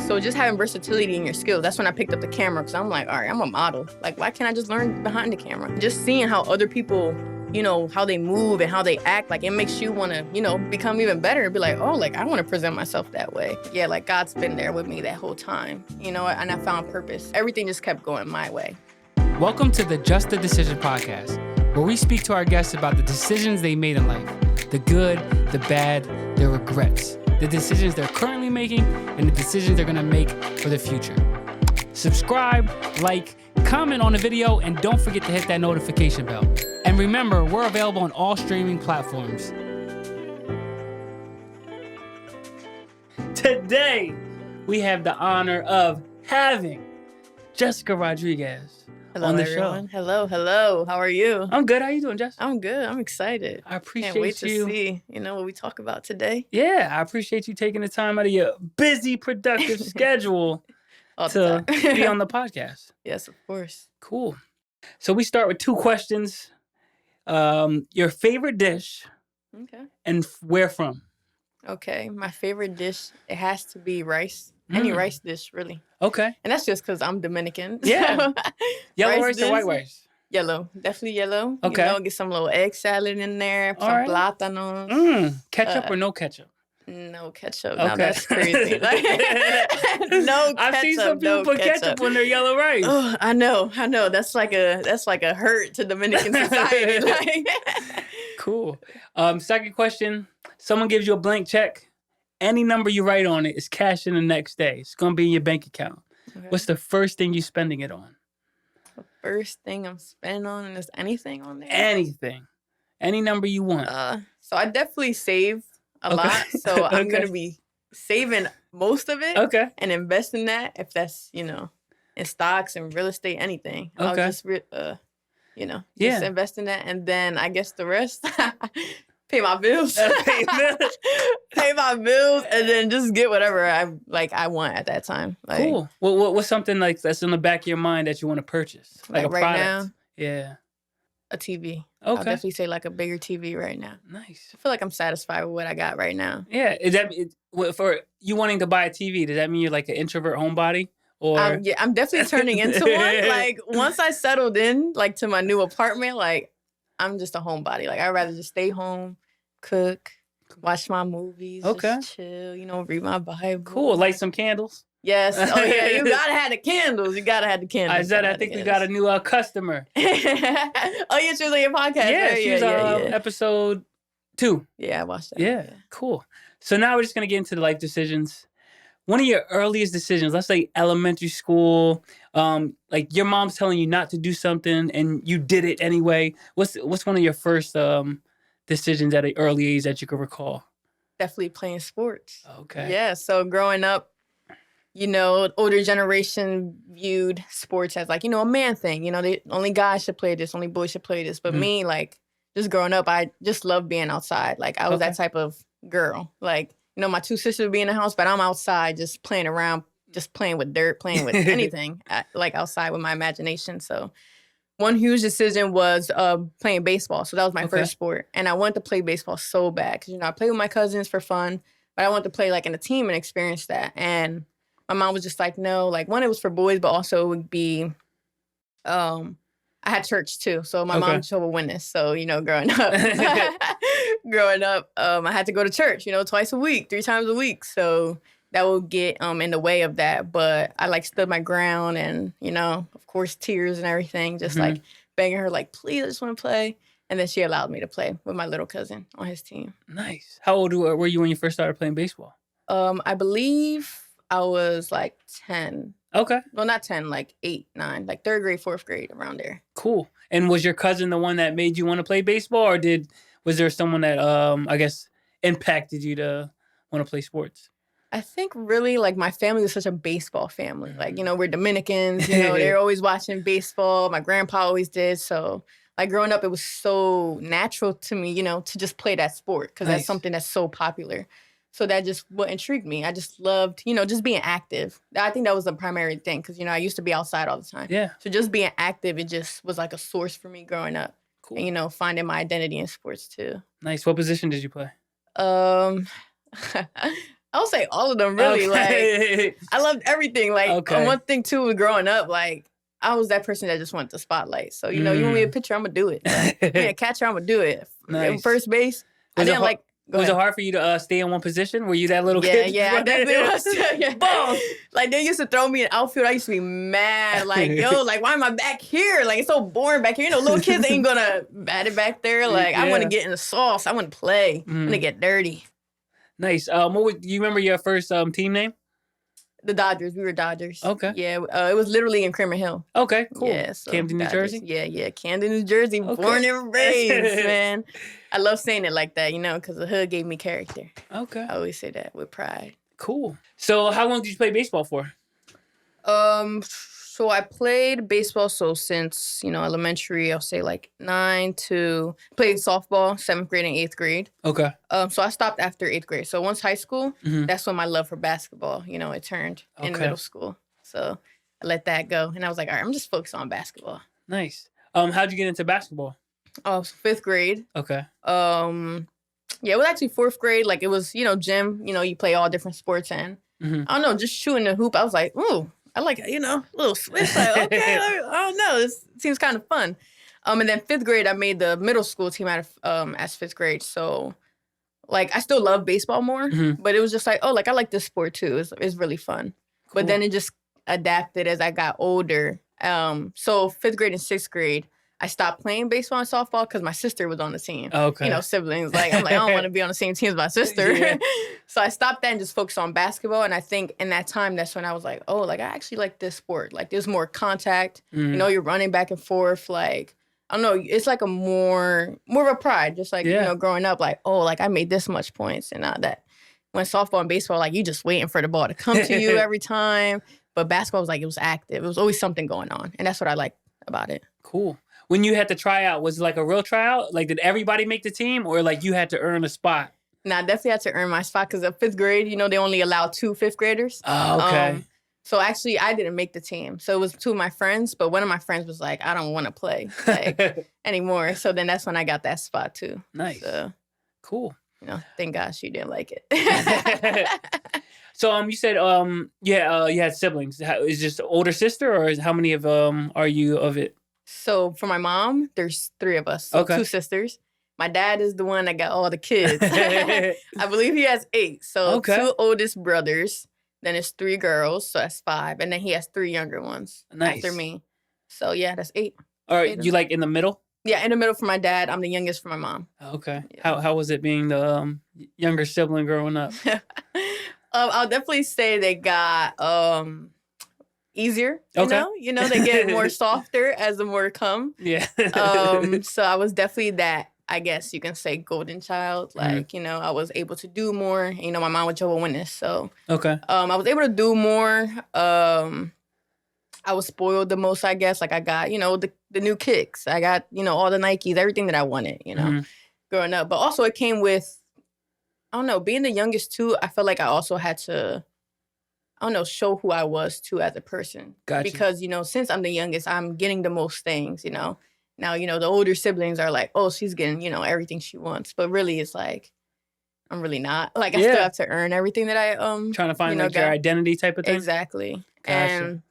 So just having versatility in your skills, that's when I picked up the camera because I'm like, all right, I'm a model. Like, why can't I just learn behind the camera? Just seeing how other people, how they move and how they act, like it makes you want to, become even better. Be like, oh, like I want to present myself that way. Yeah, like God's been there with me that whole time, and I found purpose. Everything just kept going my way. Welcome to the Just the Decision podcast, where we speak to our guests about the decisions they made in life, the good, the bad, the regrets, the decisions they're currently making, and the decisions they're going to make for the future. Subscribe, like, comment on the video, and don't forget to hit that notification bell. And remember, we're available on all streaming platforms. Today, we have the honor of having Jessica Rodriguez Hello, on the everyone. show. Hello. How are you? I'm good. How you doing, Jess? I'm good. I'm excited. I appreciate Can't wait you. to see, what we talk about today. Yeah, I appreciate you taking the time out of your busy, productive schedule to be on the podcast. Yes, of course. Cool. So we start with 2 questions. Your favorite dish Okay. and where from? Okay. My favorite dish, it has to be rice. Any rice dish, really. Okay. And that's just because I'm Dominican. Yeah. So Yellow rice or white rice? Yellow. Definitely yellow. Okay. Get some little egg salad in there. Put All some right. plátanos. Ketchup or no ketchup? No ketchup. Okay. Now that's crazy. Like, no ketchup. I've seen some people put ketchup on their yellow rice. Oh, I know. That's like a hurt to Dominican society. Like. Cool. Second question. Someone gives you a blank check. Any number you write on it is cash in the next day. It's going to be in your bank account. Okay. What's the first thing you're spending it on? The first thing I'm spending on, and is anything on there? Anything. Any number you want. So I definitely save a lot. So I'm going to be saving most of it. Okay. And investing that, if that's, in stocks and real estate, anything. Okay. I'll just, just invest in that. And then I guess the rest... Pay my bills. Pay my bills, and then just get whatever I want at that time. Like, cool. Well, what's something like that's in the back of your mind that you want to purchase? Like a right product? Now? Yeah. A TV. Okay. I'll definitely say like a bigger TV right now. Nice. I feel like I'm satisfied with what I got right now. Yeah. Is that for you wanting to buy a TV? Does that mean you're like an introvert homebody? Or I'm definitely turning into one. Like once I settled in, like to my new apartment, like. I'm just a homebody. Like, I'd rather just stay home, cook, watch my movies, just chill, read my Bible. Cool. Light some candles. Yes. Oh, yeah. You got to have the candles. I think we got a new customer. Oh, yeah. She was on your podcast. Yeah, she's episode 2. Yeah, I watched that. Yeah, cool. So now we're just going to get into the life decisions. One of your earliest decisions, let's say elementary school, like your mom's telling you not to do something and you did it anyway. What's one of your first decisions at an early age that you can recall? Definitely playing sports. Okay. Yeah. So growing up, older generation viewed sports as like, a man thing. Only guys should play this, only boys should play this. But me, like, just growing up, I just loved being outside. Like, I was that type of girl. Like, my 2 sisters would be in the house, but I'm outside just playing around, just playing with dirt, playing with anything, like outside with my imagination. So one huge decision was playing baseball. So that was my first sport. And I wanted to play baseball so bad because, I played with my cousins for fun, but I wanted to play like in a team and experience that. And my mom was just like, no, like one, it was for boys, but also it would be, I had church too. So my mom Jehovah's Witness. So, growing up, I had to go to church, twice a week, 3 times a week. So that would get in the way of that. But I like stood my ground and, of course, tears and everything, just like begging her, like, please, I just want to play. And then she allowed me to play with my little cousin on his team. Nice. How old were you when you first started playing baseball? I believe I was like 10. Okay. Well, not 10, like 8, 9, like 3rd grade, 4th grade, around there. Cool. And was your cousin the one that made you want to play baseball, or was there someone that I guess impacted you to want to play sports? I think really like my family is such a baseball family. Like, we're Dominicans, they're always watching baseball. My grandpa always did. So like growing up, it was so natural to me, to just play that sport because that's something that's so popular. So that just what intrigued me. I just loved, just being active. I think that was the primary thing because, I used to be outside all the time. Yeah. So just being active, it just was like a source for me growing up. Cool. And, finding my identity in sports too. Nice. What position did you play? I I'll say all of them, really. Okay. Like, I loved everything. Like, one thing, too, with growing up, like, I was that person that just wanted the spotlight. So, you want me a picture, I'm going to do it. Like, a catcher, I'm going to do it. Nice. First base, was it hard for you to stay in one position? Were you that little kid? Yeah, I definitely was. Yeah. Boom! Like, they used to throw me in outfield. I used to be mad. Like, yo, like, why am I back here? Like, it's so boring back here. Little kids ain't going to bat it back there. Like, I want to get in the sauce. I want to play. I want to get dirty. Nice. You remember your first team name? The Dodgers. We were Dodgers. Okay. Yeah, it was literally in Creamer Hill. Okay, cool. Yeah, so Camden, New Jersey? Yeah. Camden, New Jersey. Okay. Born and raised, man. I love saying it like that, because the hood gave me character. Okay. I always say that with pride. Cool. So how long did you play baseball for? So I played baseball since, elementary, I'll say like 9 to played softball, 7th grade and 8th grade. Okay. So I stopped after 8th grade. So once high school, that's when my love for basketball, it turned in middle school. So I let that go. And I was like, all right, I'm just focused on basketball. Nice. How'd you get into basketball? Oh, so 5th grade. Okay. Yeah, it was actually 4th grade. Like, it was, gym, you play all different sports. And I don't know, just shooting the hoop, I was like, ooh. I like, little switch. Like, okay, I don't know. This seems kind of fun. And then 5th grade, I made the middle school team as 5th grade. So, like, I still love baseball more. But it was just like, I like this sport too. It's really fun. Cool. But then it just adapted as I got older. So 5th grade and 6th grade, I stopped playing baseball and softball because my sister was on the team. Okay. Siblings. Like, I'm like, I don't want to be on the same team as my sister. Yeah. So I stopped that and just focused on basketball. And I think in that time, that's when I was like, I actually like this sport. Like, there's more contact. You're running back and forth. Like, I don't know. It's like a more of a pride. Just like, growing up, like, I made this much points. And not that when softball and baseball, like, you just waiting for the ball to come to you every time. But basketball was like, it was active. It was always something going on. And that's what I like about it. Cool. When you had to try out, was it like a real tryout? Like, did everybody make the team, or like you had to earn a spot? Nah, I definitely had to earn my spot because of 5th grade, they only allow 2 5th graders. Oh, okay. So actually, I didn't make the team. So it was 2 of my friends, but one of my friends was like, I don't want to play anymore. So then that's when I got that spot too. Nice. So, cool. Thank God she didn't like it. So you said you had siblings. Is this older sister, or how many of are you of it? So for my mom, there's 3 of us. So 2 sisters. My dad is the one that got all the kids. I believe he has 8. So 2 oldest brothers. Then it's 3 girls. So that's 5. And then he has 3 younger ones after me. So yeah, that's 8. All right, you like in the middle? Yeah, in the middle for my dad. I'm the youngest for my mom. Okay. Yeah. How was it being the younger sibling growing up? I'll definitely say they got easier, they get more softer as the more come. Yeah. So I was definitely that, I guess you can say, golden child. Like, I was able to do more. My mom was Jehovah's Witness, so I was able to do more. I was spoiled the most, I guess. Like, I got, the new kicks. I got, all the Nikes, everything that I wanted, growing up. But also it came with, I don't know, being the youngest too, I felt like I also had to, show who I was too as a person. Gotcha. Because, since I'm the youngest, I'm getting the most things, Now, the older siblings are like, oh, she's getting, everything she wants. But really, it's like, I'm really not. Like, I still have to earn everything that I, trying to find your identity type of thing? Exactly. Gotcha. And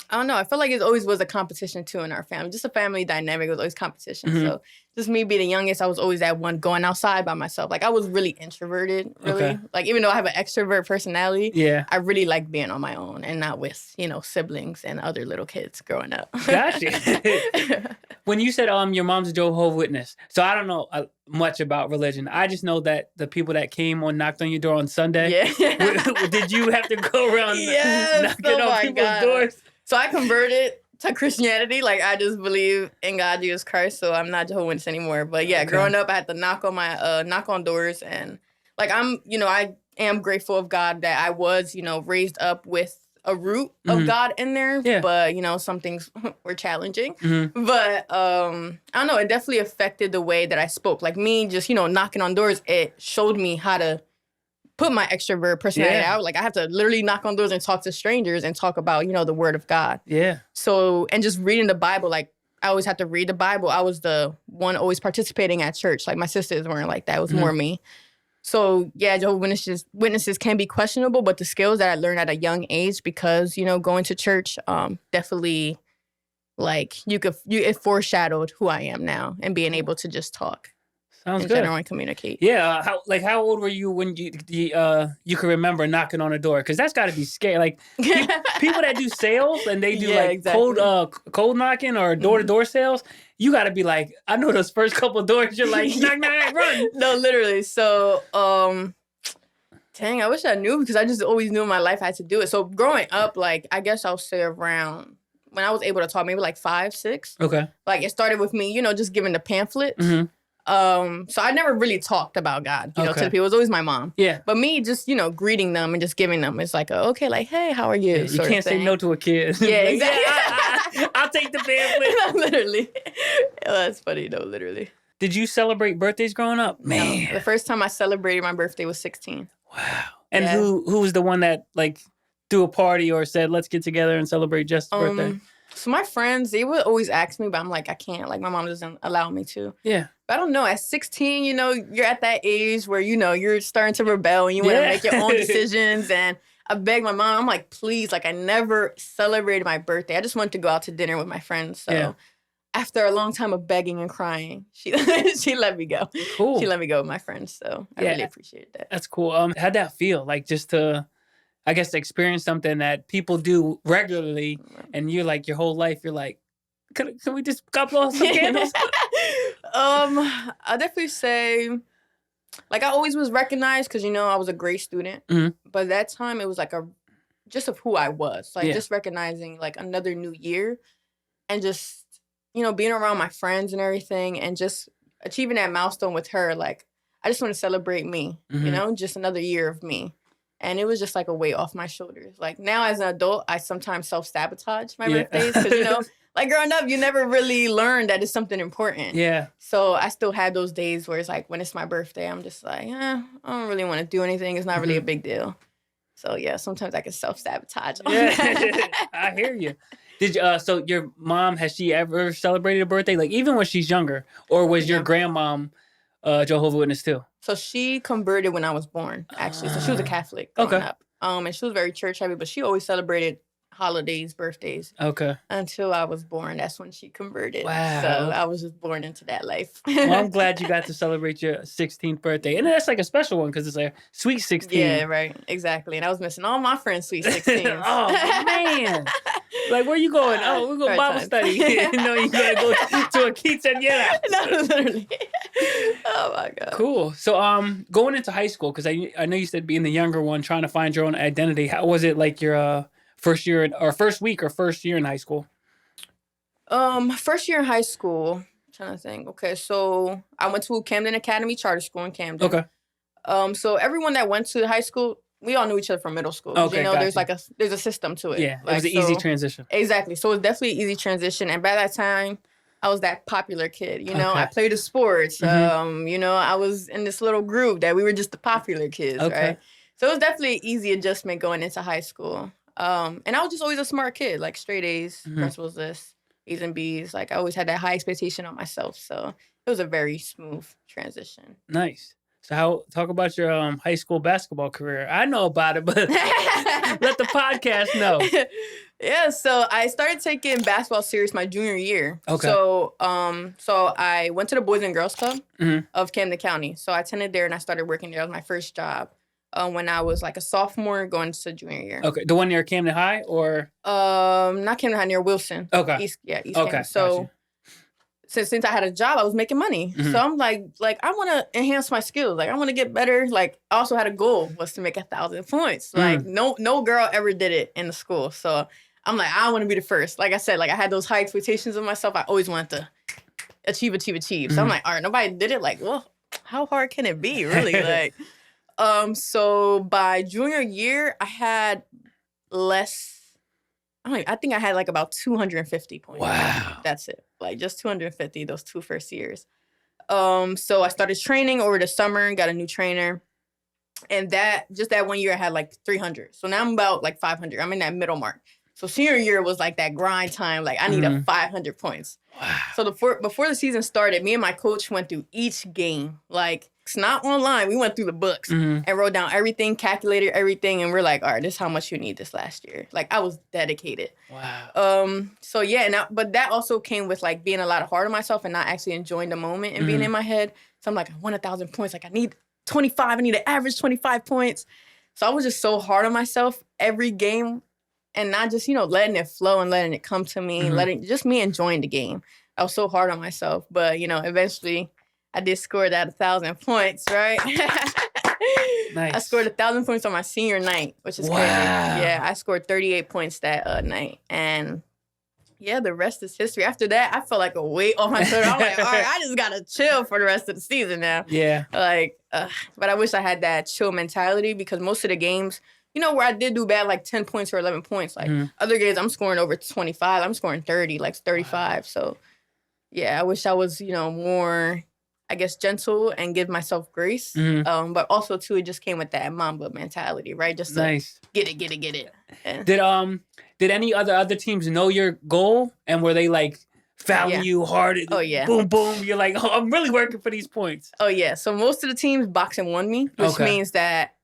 I don't know. I feel like it always was a competition too in our family. Just a family dynamic. It was always competition. So just me being the youngest, I was always that one going outside by myself. Like, I was really introverted, really. Okay. Like, even though I have an extrovert personality, I really like being on my own and not with, siblings and other little kids growing up. Gotcha. When you said your mom's a Jehovah's Witness, so I don't know much about religion. I just know that the people that came or knocked on your door on Sunday, did you have to go around knocking on people's doors? So I converted to Christianity. Like, I just believe in God, Jesus Christ. So I'm not Jehovah's Witness anymore. But yeah, growing up, I had to knock on doors. And like, I am grateful of God that I was, raised up with a root of God in there. Yeah. But, some things were challenging. But I don't know, it definitely affected the way that I spoke. Like, me just, knocking on doors, it showed me how to put my extrovert personality out. Like, I have to literally knock on doors and talk to strangers and talk about, the word of God. Yeah. So, and just reading the Bible, like, I always have to read the Bible. I was the one always participating at church. Like, my sisters weren't like that. It was more me. So yeah, Jehovah's Witnesses can be questionable, but the skills that I learned at a young age, because going to church, definitely like it foreshadowed who I am now and being able to just talk Sounds in good. general and communicate. Yeah. How old were you when you can remember knocking on a door? Because that's got to be scary. Like people that do sales and they do exactly. cold knocking or door to door sales, you got to be like, I know those first couple of doors. You're like, knock, knock, run. No, literally. So, dang, I wish I knew, because I just always knew in my life I had to do it. So growing up, like, I guess I'll say around when I was able to talk, maybe like 5, 6. Okay. Like it started with me, just giving the pamphlets. Mm-hmm. So I never really talked about God, to the people. It was always my mom. Yeah. But me just, greeting them and just giving them, it's like, okay, like, hey, how are you? Yeah, you can't say no to a kid. Yeah, like, exactly. I'll take the pamphlet. No, literally. Oh, that's funny, though, literally. Did you celebrate birthdays growing up? Man. No, the first time I celebrated my birthday was 16. Wow. And who was the one that, like, threw a party or said, let's get together and celebrate Jess's birthday? So my friends, they would always ask me, but I'm like, I can't. Like, my mom doesn't allow me to. Yeah. But I don't know. At 16, you're at that age where, you're starting to rebel and you want to make your own decisions. And I begged my mom, I'm like, please, like, I never celebrated my birthday. I just wanted to go out to dinner with my friends. So after a long time of begging and crying, she let me go. Cool. She let me go with my friends. So I really appreciate that. That's cool. How'd that feel? Like, just to, I guess, experience something that people do regularly, and you're like, your whole life, you're like, can we just couple some candles? I definitely say, like, I always was recognized because, I was a great student. Mm-hmm. But that time, it was like just of who I was. Like, just recognizing, like, another new year and just, being around my friends and everything and just achieving that milestone with her. Like, I just want to celebrate me, just another year of me. And it was just like a weight off my shoulders. Like, now as an adult, I sometimes self-sabotage my birthdays because, like, growing up, you never really learned that it's something important. Yeah. So I still had those days where it's like, when it's my birthday, I'm just like, I don't really want to do anything. It's not really a big deal. So, yeah, sometimes I can self-sabotage. Yeah, I hear you. Did you, so your mom, has she ever celebrated a birthday? Like, even when she's younger? Or was your grandmom Jehovah's Witness too? So she converted when I was born, actually. So she was a Catholic growing up. And she was very church heavy, but she always celebrated holidays, birthdays. Okay. Until I was born. That's when she converted. Wow. So I was just born into that life. Well, I'm glad you got to celebrate your 16th birthday. And that's like a special one because it's a sweet 16. Yeah, right. Exactly. And I was missing all my friends' sweet 16s. Oh, man. Like, where you going? Oh, we're going Bible study. You're going to go to a quinceañera. No, literally. Oh, my God. Cool. So, going into high school, because I know you said being the younger one, trying to find your own identity. How was it, like, your first year or first week or first year in high school? First year in high school, I'm trying to think. Okay, so I went to Camden Academy Charter School in Camden. Okay. So everyone that went to high school, we all knew each other from middle school. Okay, there's a system to it. Yeah, it was an easy transition. Exactly. So it was definitely an easy transition. And by that time, I was that popular kid. I played the sports. Mm-hmm. I was in this little group that we were just the popular kids, right? So it was definitely an easy adjustment going into high school. And I was just always a smart kid, like straight A's, principal's list, A's and B's. Like, I always had that high expectation on myself. So it was a very smooth transition. Nice. So talk about your high school basketball career. I know about it, but let the podcast know. Yeah, so I started taking basketball serious my junior year. Okay. So I went to the Boys and Girls Club of Camden County. So I attended there and I started working there. That was my first job. When I was like a sophomore going to junior year. Okay. The one near Camden High or? Not Camden High, near Wilson. Okay. East Camden. So since I had a job, I was making money. So I'm like I want to enhance my skills. Like, I want to get better. Like, I also had a goal was to make 1,000 points. Like, no girl ever did it in the school. So I'm like, I want to be the first. Like I said, like, I had those high expectations of myself. I always wanted to achieve. So I'm like, all right, nobody did it. Like, well, how hard can it be, really? Like, so by junior year, I had less. I think I had like about 250 points. Wow. That's it. Like, just 250 those 2 first years. So I started training over the summer and got a new trainer. And that 1 year I had like 300. So now I'm about like 500. I'm in that middle mark. So senior year was like that grind time. Like I need a 500 points. Wow. So before the season started, me and my coach went through each game. Like it's not online. We went through the books and wrote down everything, calculated everything, and we're like, all right, this is how much you need this last year. Like I was dedicated. Wow. So yeah, but that also came with like being a lot hard on myself and not actually enjoying the moment and being in my head. So I'm like, I want 1,000 points. Like I need 25. I need to average 25 points. So I was just so hard on myself every game. And not just, letting it flow and letting it come to me, just me enjoying the game. I was so hard on myself. But, eventually I did score that 1,000 points, right? Nice. I scored 1,000 points on my senior night, which is crazy. Yeah, I scored 38 points that night. And, yeah, the rest is history. After that, I felt like a weight on my shoulder. I'm like, all right, I just got to chill for the rest of the season now. Yeah. But I wish I had that chill mentality because most of the games, where I did do bad, like 10 points or 11 points. Like, other games, I'm scoring over 25. I'm scoring 30, like 35. Wow. So, yeah, I wish I was, more, I guess, gentle and give myself grace. But also, too, it just came with that Mamba mentality, right? Just to get it. Yeah. Did any other teams know your goal? And were they, like, fouling you hard? Oh, yeah. Boom, boom. You're like, I'm really working for these points. Oh, yeah. So, most of the teams boxing won me, which means that...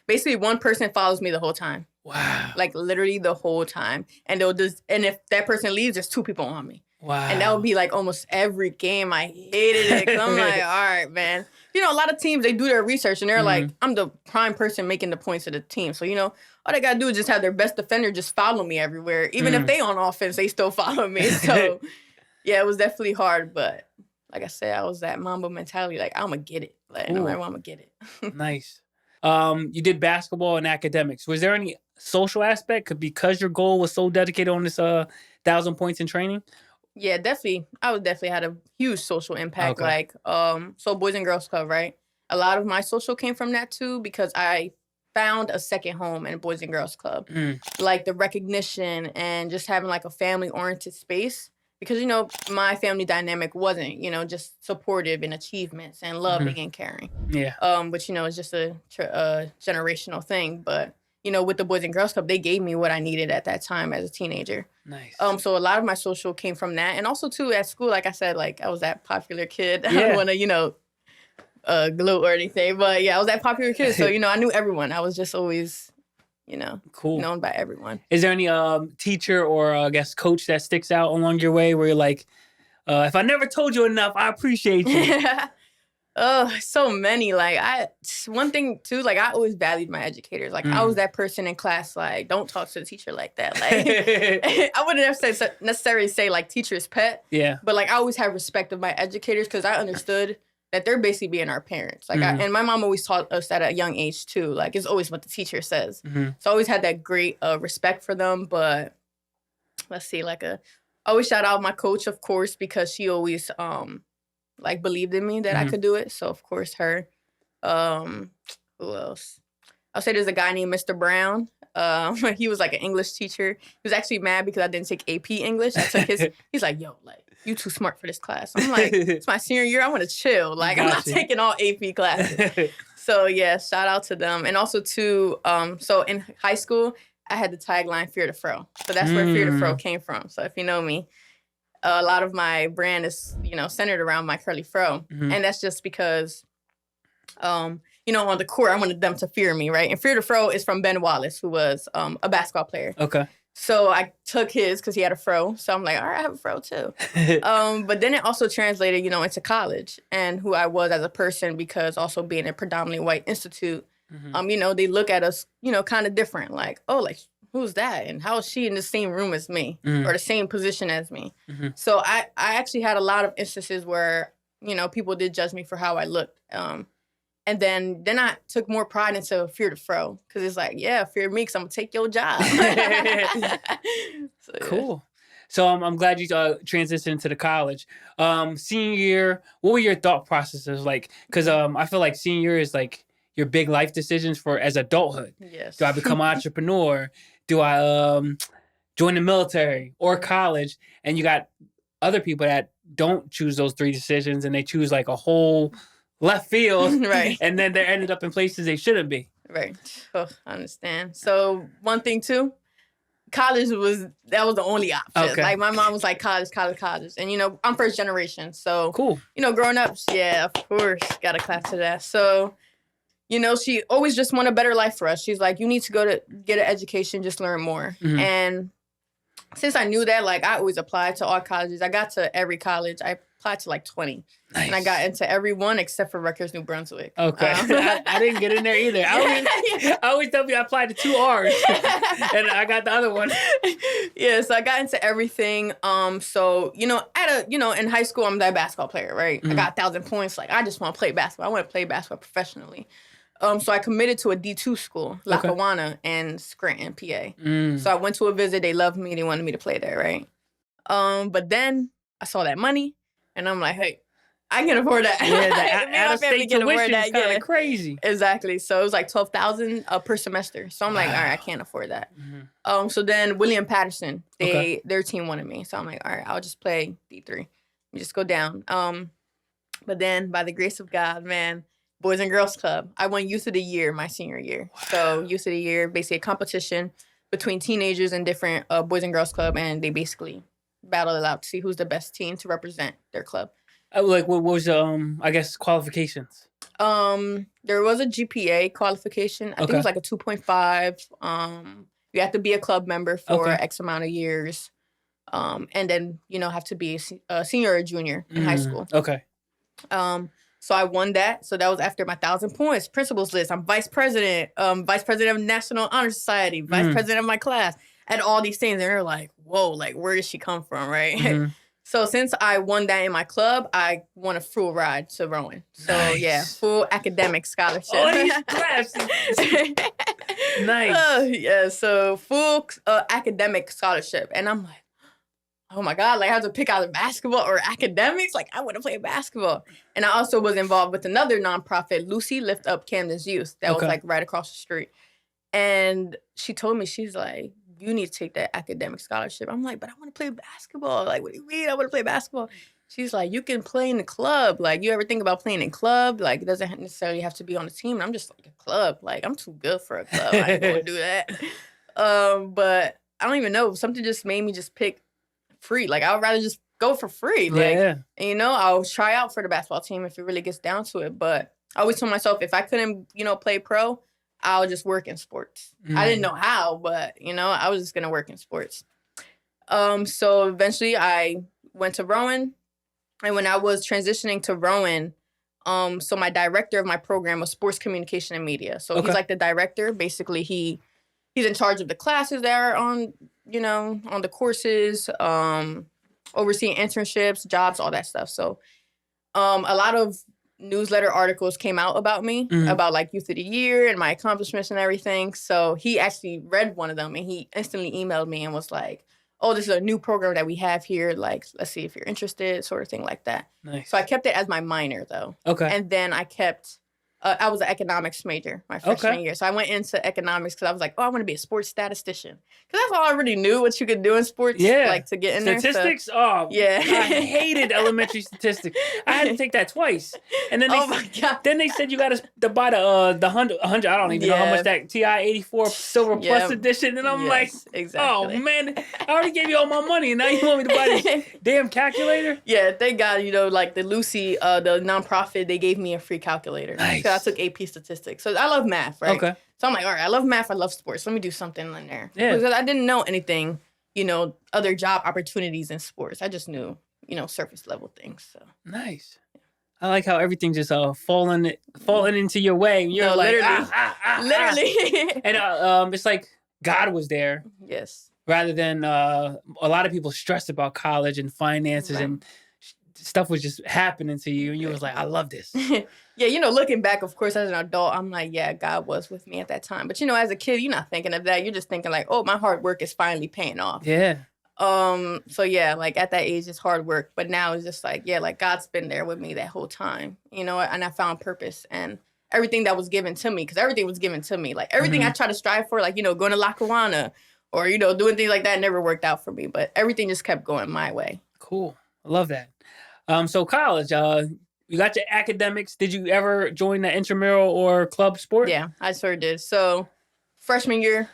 Basically, one person follows me the whole time. Wow. Like, literally the whole time. And and if that person leaves, there's 2 people on me. Wow. And that would be, like, almost every game. I hated it. Because I'm like, all right, man. A lot of teams, they do their research. And they're like, I'm the prime person making the points of the team. So, all they got to do is just have their best defender just follow me everywhere. Even if they on offense, they still follow me. So, yeah, it was definitely hard. But, like I said, I was that Mamba mentality. Like, I'm going to get it. Like, no matter what, I'm going to get it. Nice. You did basketball and academics. Was there any social aspect because your goal was so dedicated on this 1,000 points in training? Yeah, definitely. I would definitely had a huge social impact. Okay. Like, so Boys and Girls Club, right? A lot of my social came from that too because I found a second home in Boys and Girls Club. Like the recognition and just having like a family-oriented space. Because, my family dynamic wasn't, just supportive in achievements and loving and caring. Yeah. Which, is just a generational thing. But, with the Boys and Girls Club, they gave me what I needed at that time as a teenager. Nice. So a lot of my social came from that. And also, too, at school, like I said, like, I was that popular kid. Yeah. I don't want to, gloat or anything. But, yeah, I was that popular kid. So, I knew everyone. I was just always... cool. known by everyone. Is there any teacher or I guess coach that sticks out along your way where you're like, if I never told you enough, I appreciate you? Oh, so many. Like one thing too, like I always valued my educators. Like I was that person in class, like don't talk to the teacher like that. Like I wouldn't necessarily say like teacher's pet. Yeah. But like I always had respect of my educators because I understood that they're basically being our parents. Like, and my mom always taught us at a young age too. Like, it's always what the teacher says. So I always had that great respect for them. But let's see, I always shout out my coach, of course, because she always believed in me that I could do it. So of course her. Who else? I'll say there's a guy named Mr. Brown. He was like an English teacher. He was actually mad because I didn't take AP English. I took his. He's like, yo, like. You too smart for this class. I'm like, it's my senior year. I want to chill. Like, I'm not taking all AP classes. So, yeah, shout out to them. And also, too, so in high school, I had the tagline, Fear the Fro. So that's where Fear the Fro came from. So if you know me, a lot of my brand is, centered around my curly fro. And that's just because, on the court, I wanted them to fear me, right? And Fear the Fro is from Ben Wallace, who was a basketball player. Okay. So I took his because he had a fro. So I'm like, all right, I have a fro too. But then it also translated, into college and who I was as a person because also being a predominantly white institute, they look at us, kind of different. Like, oh, like, who's that? And how is she in the same room as me or the same position as me? So I actually had a lot of instances where, people did judge me for how I looked. And then I took more pride into Fear the Fro because it's like, yeah, fear me because I'm going to take your job. So, yeah. Cool. So I'm glad you transitioned into the college. Senior year, what were your thought processes like? Because I feel like senior year is like your big life decisions for as adulthood. Yes. Do I become an entrepreneur? Do I join the military or college? And you got other people that don't choose those 3 decisions and they choose like a whole... left field, right? And then they ended up in places they shouldn't be. Right. Oh, I understand. So one thing too, college was the only option. Okay. Like my mom was like college. And I'm first generation. So Cool. growing up, yeah, of course, got a class to that. So, she always just wanted a better life for us. She's like, you need to go to get an education, just learn more. Mm-hmm. And since I knew that, like I always applied to all colleges. I got to every college. I applied to like 20. Nice. And I got into every one except for Rutgers, New Brunswick. Okay. I didn't get in there either. I always tell you I applied to 2 R's and I got the other one. Yeah, so I got into everything. So, in high school, I'm that basketball player, right? Mm-hmm. I got 1,000 points. Like, I just want to play basketball. I want to play basketball professionally. So I committed to a D2 school, Lackawanna in Scranton, PA. So I went to a visit. They loved me. They wanted me to play there, right? But then I saw that money, and I'm like, hey, I can afford that. Yeah, the out-of-state tuition is kind of crazy. Exactly. So it was like $12,000 per semester. So I'm like, all right, I can't afford that. Mm-hmm. So then William Patterson, their team wanted me. So I'm like, all right, I'll just play D3. Just go down. But then by the grace of God, man, Boys and Girls Club, I won Youth of the Year my senior year. Wow. So Youth of the Year, basically a competition between teenagers and different Boys and Girls Club, and they basically battle it out to see who's the best team to represent their club. Like, what was I guess qualifications? There was a GPA qualification. I think it was like a 2.5. You have to be a club member for X amount of years, and then have to be a senior or junior in high school. Okay. So I won that. So that was after my 1,000 points, principals list. I'm vice president of National Honor Society, vice president of my class, and all these things. And they're like, whoa, like, where did she come from, right? Mm-hmm. So since I won that in my club, I won a full ride to Rowan. So yeah, full academic scholarship. Oh, these claps. Nice. Yeah, so full academic scholarship. And I'm like, oh my God, like I have to pick either basketball or academics. Like I want to play basketball. And I also was involved with another nonprofit, Lucy Lift Up Camden's Youth. That was like right across the street. And she told me, she's like, you need to take that academic scholarship. I'm like, but I want to play basketball. Like, what do you mean I want to play basketball? She's like, you can play in the club. Like, you ever think about playing in club? Like, it doesn't necessarily have to be on the team. And I'm just like, a club. Like, I'm too good for a club. I ain't going to do that. But I don't even know. Something just made me just pick free. Like, I would rather just go for free. Like, and, I'll try out for the basketball team if it really gets down to it. But I always told myself, if I couldn't, play pro, I'll just work in sports. I didn't know how, but, I was just going to work in sports. So eventually I went to Rowan. And when I was transitioning to Rowan, so my director of my program was sports communication and media. So he's like the director. Basically, he's in charge of the classes that are on, on the courses, overseeing internships, jobs, all that stuff. So a lot of newsletter articles came out about me, about like Youth of the Year and my accomplishments and everything. So he actually read one of them and he instantly emailed me and was like, oh, this is a new program that we have here. Like, let's see if you're interested, sort of thing like that. Nice. So I kept it as my minor though. Okay. And then I kept, I was an economics major my freshman year. So I went into economics because I was like, oh, I want to be a sports statistician. Because that's all I already knew what you could do in sports. Yeah. Like to get in statistics? there. So. Oh, yeah. I hated elementary statistics. I had to take that twice. And then then they said you got to buy the 100, I don't even know how much that TI 84 Silver Plus edition. And I'm like, oh, man, I already gave you all my money. And now you want me to buy this damn calculator? Yeah, thank God, like the Lucy, the nonprofit, they gave me a free calculator. Nice. I took AP statistics. So I love math, right? Okay. So I'm like, all right, I love math. I love sports. Let me do something in there. Yeah. Because I didn't know anything, other job opportunities in sports. I just knew, surface level things. So nice. I like how everything just falling into your way. You're like, literally. And it's like God was there. Yes. Rather than a lot of people stressed about college and finances and stuff was just happening to you and you was like, I love this. Yeah, looking back, of course, as an adult, I'm like, yeah, God was with me at that time. But, as a kid, you're not thinking of that. You're just thinking like, oh, my hard work is finally paying off. Yeah. So, yeah, like at that age, it's hard work. But now it's just like, yeah, like God's been there with me that whole time, and I found purpose and everything that was given to me, because everything was given to me. Like everything I try to strive for, like, going to Lackawanna or, doing things like that never worked out for me. But everything just kept going my way. Cool. I love that. So college, you got your academics. Did you ever join the intramural or club sport? Yeah, I sort of did. So freshman year,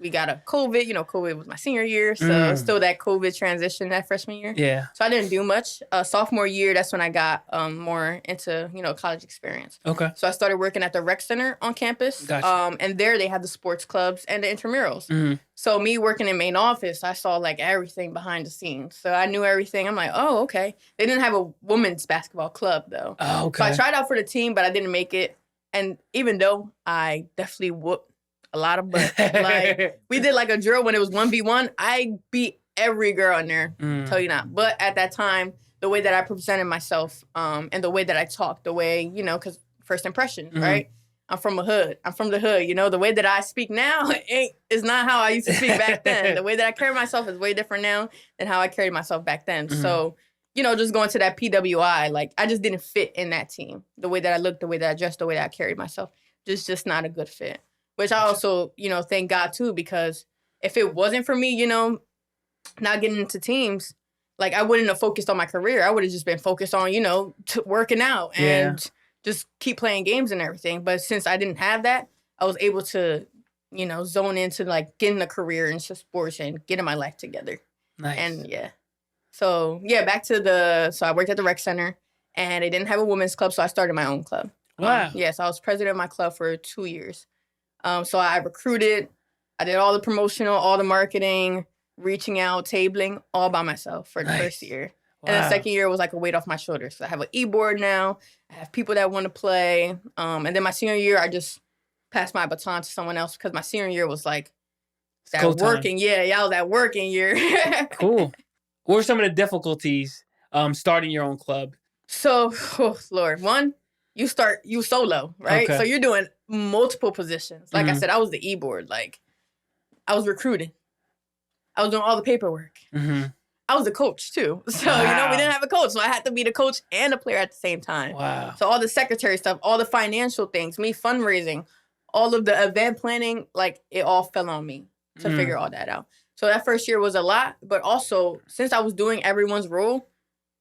we got a COVID. COVID was my senior year, so still that COVID transition that freshman year. Yeah. So I didn't do much. Sophomore year, that's when I got more into college experience. Okay. So I started working at the rec center on campus. Gotcha. And there they had the sports clubs and the intramurals. So me working in main office, I saw like everything behind the scenes. So I knew everything. I'm like, oh, okay. They didn't have a women's basketball club though. Oh, okay. So I tried out for the team, but I didn't make it. And even though I definitely whooped a lot of butt, like we did like a drill when it was 1v1, I beat every girl in there. Tell you not. But at that time, the way that I presented myself, and the way that I talked, the way because first impressions, right? I'm from the hood. The way that I speak now is not how I used to speak back then. The way that I carry myself is way different now than how I carried myself back then. So, just going to that PWI, like I just didn't fit in that team. The way that I looked, the way that I dressed, the way that I carried myself, just not a good fit. Which I also, thank God too, because if it wasn't for me, not getting into teams, like I wouldn't have focused on my career. I would have just been focused on, working out and just keep playing games and everything. But since I didn't have that, I was able to, zone into like getting a career into sports and getting my life together. Nice. And So back to so I worked at the rec center and they didn't have a women's club. So I started my own club. Wow. So I was president of my club for 2 years. So I recruited, I did all the promotional, all the marketing, reaching out, tabling, all by myself for the first year. Wow. And the second year was like a weight off my shoulders. So I have an e-board now. I have people that want to play. And then my senior year, I just passed my baton to someone else because my senior year was like that working. Yeah, I was that working year. Cool. What were some of the difficulties starting your own club? So, Lord, one, you solo, right? Okay. So you're doing multiple positions. Like I said, I was the e-board. Like I was recruiting. I was doing all the paperwork. I was a coach too. So, we didn't have a coach. So I had to be the coach and a player at the same time. Wow. So all the secretary stuff, all the financial things, me fundraising, all of the event planning, like it all fell on me to figure all that out. So that first year was a lot. But also, since I was doing everyone's role,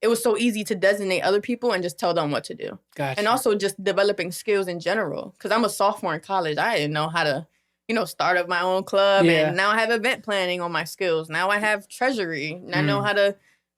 it was so easy to designate other people and just tell them what to do. Gotcha. And also just developing skills in general. Because I'm a sophomore in college. I didn't know how to, start up my own club. Yeah. And now I have event planning on my skills. Now I have treasury. And I know how to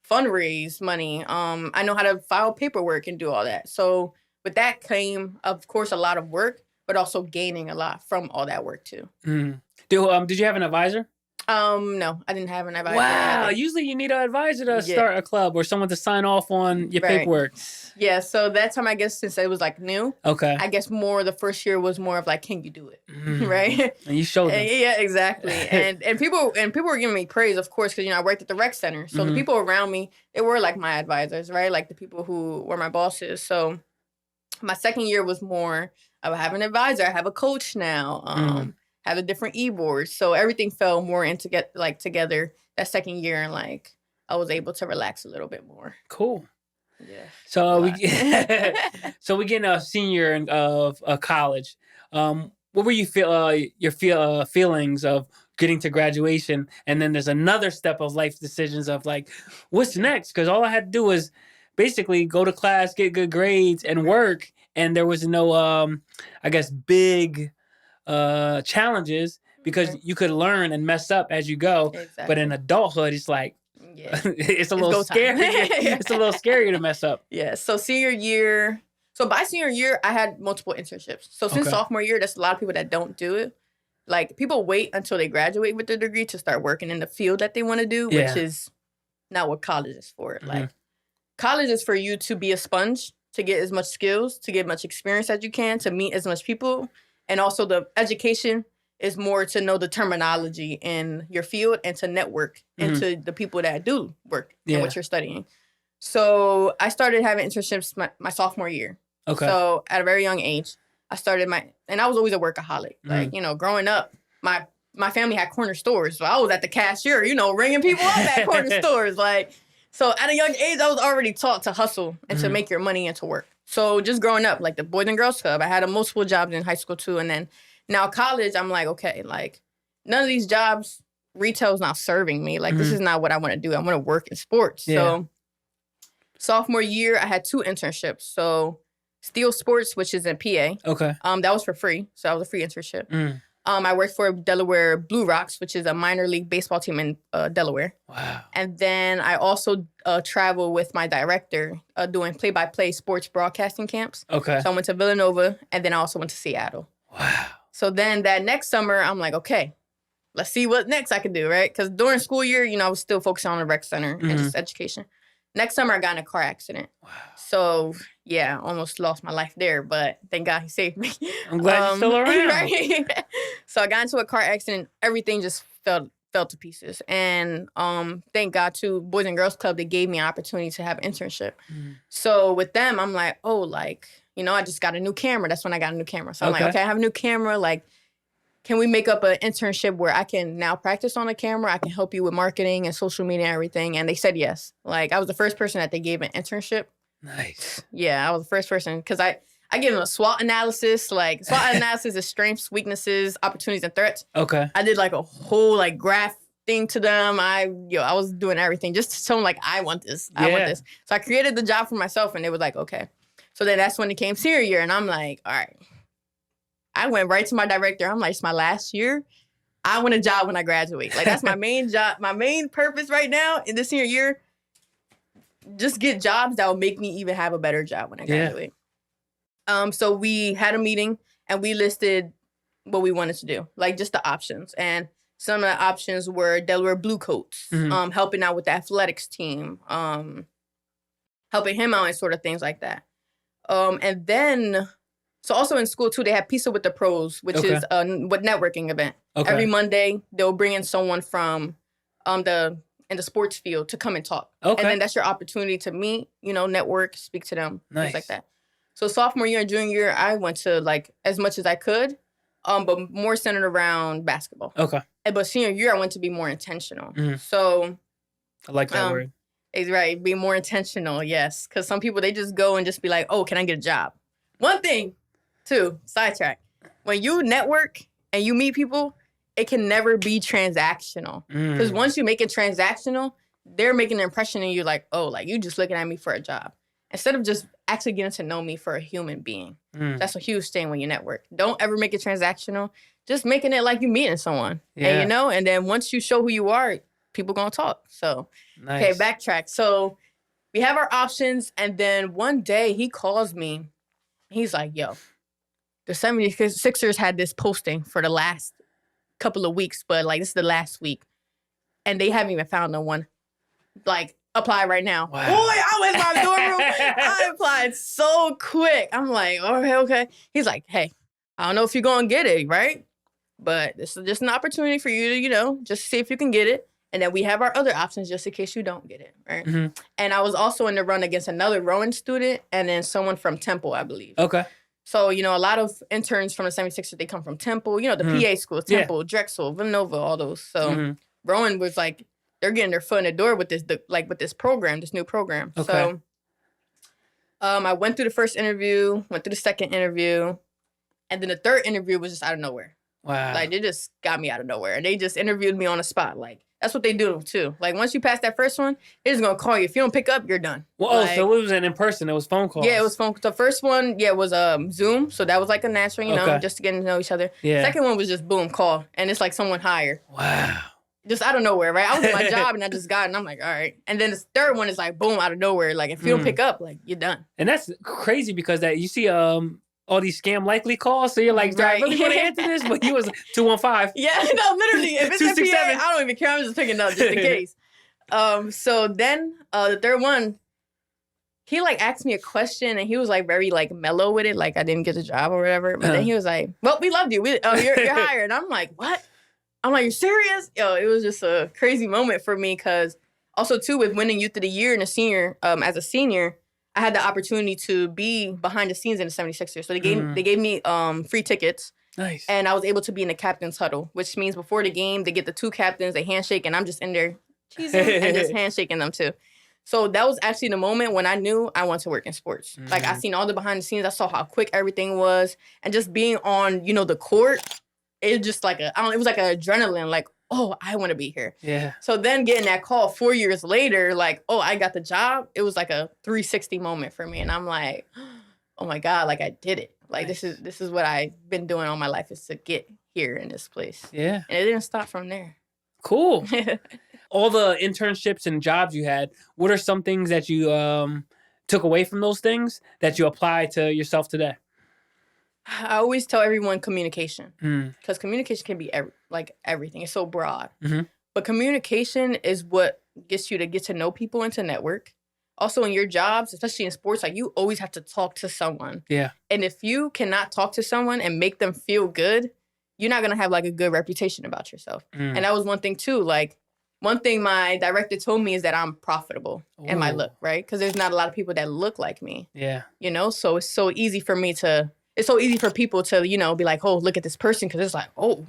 fundraise money. I know how to file paperwork and do all that. So with that came, of course, a lot of work, but also gaining a lot from all that work too. Did you have an advisor? No, I didn't have an advisor. Wow. Usually you need an advisor to start a club or someone to sign off on your paperwork. Yeah, so that time, I guess, since it was like new, I guess more the first year was more of like, can you do it? Right? And you showed them. Yeah, exactly. and people were giving me praise, of course, because, I worked at the rec center. So the people around me, they were like my advisors, right? Like the people who were my bosses. So my second year was more, I have an advisor. I have a coach now. Have a different e-board. So everything fell more into together that second year, and like I was able to relax a little bit more. Cool. Yeah. So we getting a senior of college. What were your feelings of getting to graduation, and then there's another step of life decisions of like, what's next? Because all I had to do was basically go to class, get good grades, and work, and there was no big challenges because you could learn and mess up as you go. Exactly. But in adulthood, it's like it's a little scary. It's a little scarier to mess up. Yeah. So by senior year, I had multiple internships. So since sophomore year, there's a lot of people that don't do it. Like people wait until they graduate with their degree to start working in the field that they want to do, which is not what college is for. Like college is for you to be a sponge, to get as much skills, to get much experience as you can, to meet as much people. And also the education is more to know the terminology in your field and to network into the people that do work in what you're studying. So I started having internships my sophomore year. Okay. So at a very young age, I started and I was always a workaholic. Like, growing up, my family had corner stores. So I was at the cashier, ringing people up at corner stores. Like, so at a young age, I was already taught to hustle and to make your money and to work. So just growing up, like the Boys and Girls Club, I had multiple jobs in high school too. And then now college, I'm like, okay, like none of these jobs, retail's not serving me. Like this is not what I want to do. I want to work in sports. Yeah. So sophomore year, I had 2 internships. So Steel Sports, which is in PA. Okay. That was for free. So that was a free internship. I worked for Delaware Blue Rocks, which is a minor league baseball team in Delaware. Wow. And then I also travel with my director doing play-by-play sports broadcasting camps. Okay. So I went to Villanova, and then I also went to Seattle. Wow. So then that next summer, I'm like, okay, let's see what next I can do, right? Because during school year, I was still focusing on the rec center and just education. Next summer, I got in a car accident. Wow. So, yeah, almost lost my life there, but thank God he saved me. I'm glad you're still around. Right? So I got into a car accident. Everything just fell to pieces. And thank God, too, Boys and Girls Club, they gave me an opportunity to have an internship. So with them, I'm like, I just got a new camera. That's when I got a new camera. So I'm like, okay, I have a new camera. Like, can we make up an internship where I can now practice on the camera? I can help you with marketing and social media and everything. And they said yes. Like, I was the first person that they gave an internship. Nice. Yeah, I was the first person because I gave them a SWOT analysis. Like, SWOT analysis is strengths, weaknesses, opportunities, and threats. Okay. I did like a whole like graph thing to them. I was doing everything just to show them like, I want this. I want this. So I created the job for myself, and they were like, okay. So then that's when it came senior year, and I'm like, all right. I went right to my director. I'm like, it's my last year. I want a job when I graduate. Like, that's my main job. My main purpose right now in this senior year, just get jobs that will make me even have a better job when I graduate. So we had a meeting, and we listed what we wanted to do, like just the options. And some of the options were Delaware Bluecoats, helping out with the athletics team, helping him out and sort of things like that. And then... So also in school, too, they have Pizza with the Pros, which is a networking event. Okay. Every Monday, they'll bring in someone from in the sports field to come and talk. Okay. And then that's your opportunity to meet, network, speak to them, things like that. So sophomore year and junior year, I went to, like, as much as I could, but more centered around basketball. Okay. But senior year, I went to be more intentional. So... I like that word. Right, be more intentional, yes. Because some people, they just go and just be like, oh, can I get a job? One thing... Two, sidetrack. When you network and you meet people, it can never be transactional. Because once you make it transactional, they're making an impression on you like, oh, like you just looking at me for a job. Instead of just actually getting to know me for a human being. That's a huge thing when you network. Don't ever make it transactional. Just making it like you meeting someone. Yeah. And and then once you show who you are, people gonna talk. So, okay, backtrack. So we have our options, and then one day he calls me. He's like, yo, the 76ers had this posting for the last couple of weeks, but like this is the last week. And they haven't even found no one. Like, apply right now. Wow. Boy, I went to my dorm room. I applied so quick. I'm like, okay. He's like, hey, I don't know if you're going to get it, right? But this is just an opportunity for you to, just see if you can get it. And then we have our other options just in case you don't get it, right? And I was also in the run against another Rowan student and then someone from Temple, I believe. Okay. So, a lot of interns from the 76ers, they come from Temple, the PA schools, Temple, Drexel, Villanova, all those. So Rowan was like, they're getting their foot in the door with this program, this new program. Okay. So I went through the first interview, went through the second interview, and then the third interview was just out of nowhere. Wow. Like, they just got me out of nowhere. And they just interviewed me on the spot. Like, that's what they do, too. Like, once you pass that first one, they're just going to call you. If you don't pick up, you're done. Well, so it was in person. It was phone calls. Yeah, it was phone. The first one, was Zoom. So that was like a natural, just to get to know each other. Yeah. Second one was just boom, call. And it's like someone hired. Wow. Just out of nowhere, right? I was at my job, and I just got it, and I'm like, all right. And then the third one is like, boom, out of nowhere. Like, if you don't pick up, like, you're done. And that's crazy because you see all these scam likely calls. So you're like, do I really want to answer this? But he was 215. Yeah, no, literally. If it's a PA, I don't even care. I'm just picking up just in case. So then the third one, he like asked me a question, and he was like very like mellow with it, like I didn't get the job or whatever. But then he was like, well, we loved you. You're hired. And I'm like, what? I'm like, you're serious? It was just a crazy moment for me because also, too, with winning Youth of the Year and as a senior, I had the opportunity to be behind the scenes in the 76ers. So they gave me free tickets. Nice. And I was able to be in the captain's huddle, which means before the game, they get the two captains, they handshake, and I'm just in there cheesing and just handshaking them, too. So that was actually the moment when I knew I wanted to work in sports. Like, I seen all the behind the scenes. I saw how quick everything was. And just being on, the court, it was just like it was like an adrenaline, like, oh, I want to be here. Yeah. So then getting that call 4 years later, like, oh, I got the job. It was like a 360 moment for me. And I'm like, oh my God, like I did it. Like, nice. This is what I've been doing all my life is to get here in this place. Yeah. And it didn't stop from there. Cool. All the internships and jobs you had, what are some things that you took away from those things that you apply to yourself today? I always tell everyone communication, Mm. because communication can be everything. It's so broad. Mm-hmm. But communication is what gets you to get to know people and to network. Also in your jobs, especially in sports, like you always have to talk to someone. Yeah. And if you cannot talk to someone and make them feel good, you're not going to have like a good reputation about yourself. Mm. And that was one thing too. Like one thing my director told me is that I'm profitable in my look, right? Because there's not a lot of people that look like me. Yeah. You know, so it's so easy for people to, you know, be like, oh, look at this person. Because it's like, oh,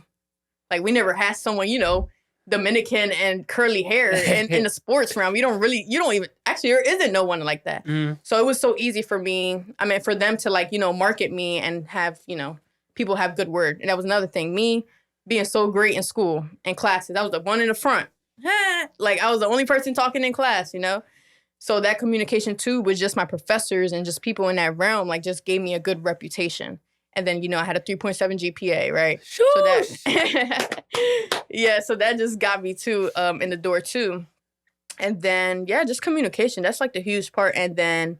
like we never had someone, you know, Dominican and curly hair in the sports realm. Actually, there isn't no one like that. Mm. So it was so easy for me. I mean, for them to like, you know, market me and have, you know, people have good word. And that was another thing. Me being so great in school and classes. I was the one in the front. Like I was the only person talking in class, you know? So that communication too with just my professors and just people in that realm, like just gave me a good reputation. And then, you know, I had a 3.7 GPA, right? Sure. So that, yeah, so that just got me too in the door too. And then, yeah, just communication. That's like the huge part. And then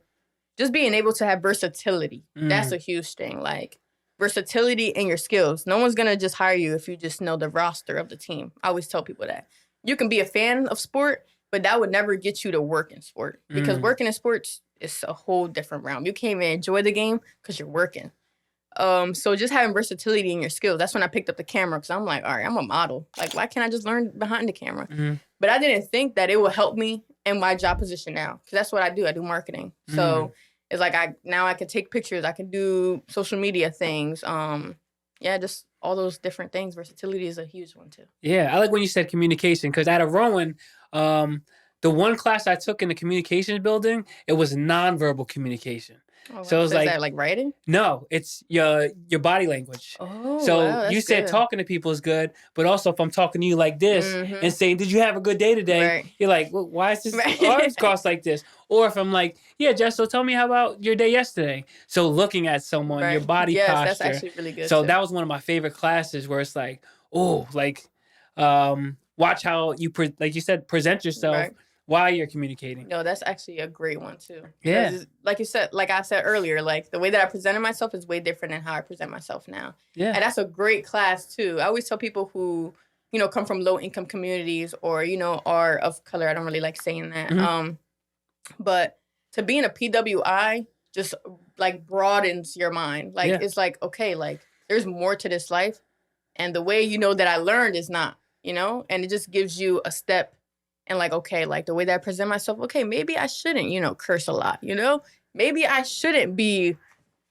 just being able to have versatility. That's a huge thing. Like versatility in your skills. No one's going to just hire you if you just know the roster of the team. I always tell people that. You can be a fan of sport, but that would never get you to work in sport. Because working in sports is a whole different realm. You can't even enjoy the game because you're working. So just having versatility in your skills. That's when I picked up the camera because I'm like, all right, I'm a model. Like, why can't I just learn behind the camera? Mm-hmm. But I didn't think that it would help me in my job position now because that's what I do. I do marketing. So it's like I can take pictures. I can do social media things. Yeah, just all those different things. Versatility is a huge one too. Yeah, I like when you said communication because at Rowan, the one class I took in the communications building, it was nonverbal communication. Oh, wow. So it was like, is that like writing? No, it's your body language. Oh, so wow, you said good. Talking to people is good, but also if I'm talking to you like this and saying, "Did you have a good day today?" Right. You're like, well, "Why is this arms crossed like this?" Or if I'm like, "Yeah, Jess, so tell me how about your day yesterday?" So looking at someone, your body posture. Yes, that's actually really good. So too. That was one of my favorite classes where it's like, oh, like, watch how you like you said, present yourself. Right. While you're communicating. No, that's actually a great one too. Yeah. Like you said, like I said earlier, like the way that I presented myself is way different than how I present myself now. Yeah. And that's a great class too. I always tell people who, you know, come from low income communities or, you know, are of color. I don't really like saying that. Mm-hmm. But to be in a PWI just like broadens your mind. Like it's like, okay, like there's more to this life. And the way you know that I learned is not, you know, and it just gives you a step. And like, okay, like the way that I present myself, okay, maybe I shouldn't, you know, curse a lot, you know? Maybe I shouldn't be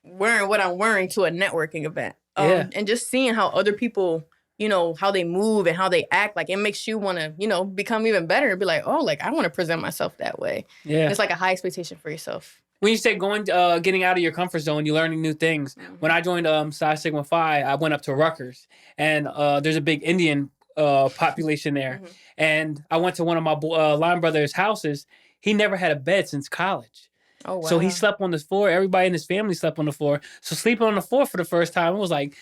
wearing what I'm wearing to a networking event. And just seeing how other people, you know, how they move and how they act, like it makes you want to, you know, become even better and be like, oh, like I want to present myself that way. Yeah. It's like a high expectation for yourself. When you say getting out of your comfort zone, you're learning new things. Mm-hmm. When I joined Psi Sigma Phi, I went up to Rutgers and there's a big Indian population there. Mm-hmm. And I went to one of my line brothers' houses. He never had a bed since college. Oh, wow. So he slept on the floor. Everybody in his family slept on the floor. So sleeping on the floor for the first time, it was like,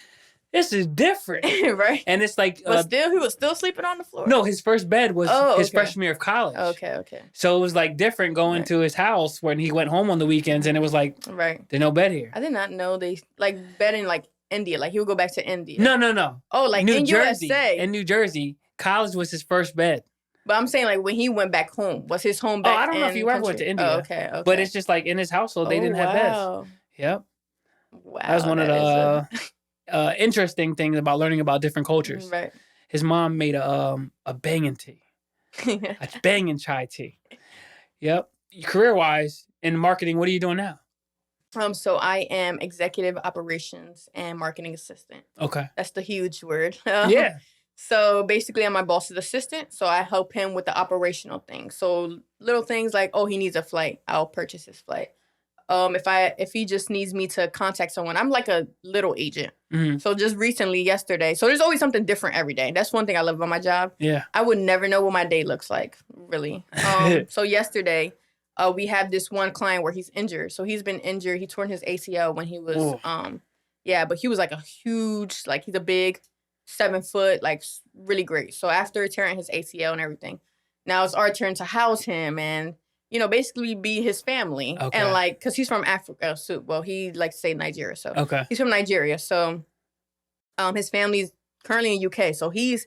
this is different. Right. And it's like... But he was still sleeping on the floor? No, his first bed was his freshman year of college. Okay. So it was like different going to his house when he went home on the weekends and it was like, there's no bed here. I did not know they like bed in like India. Like he would go back to India. No. Oh, like New in Jersey. USA. In New Jersey. College was his first bed. But I'm saying, like, when he went back home, was his home back? I don't know if he ever went to India. Oh, okay. But it's just like in his household, they didn't have beds. Yep. Wow. That was one of the interesting things about learning about different cultures. Right. His mom made a banging tea. A banging chai tea. Yep. Career-wise, in marketing, what are you doing now? So I am executive operations and marketing assistant. Okay. That's the huge word. Yeah. So basically, I'm my boss's assistant. So I help him with the operational things. So little things like, oh, he needs a flight. I'll purchase his flight. If he just needs me to contact someone, I'm like a little agent. Mm-hmm. So just recently, yesterday. So there's always something different every day. That's one thing I love about my job. Yeah. I would never know what my day looks like, really. So yesterday, we have this one client where he's injured. So he's been injured. He torn his ACL when he was, but he was like a huge, like he's a big 7 foot, like really great. So after tearing his ACL and everything, now it's our turn to house him and, basically be his family. Okay. And like, cause he's from Africa. So, well, he likes to say Nigeria. So he's from Nigeria. So, his family's currently in UK. So he's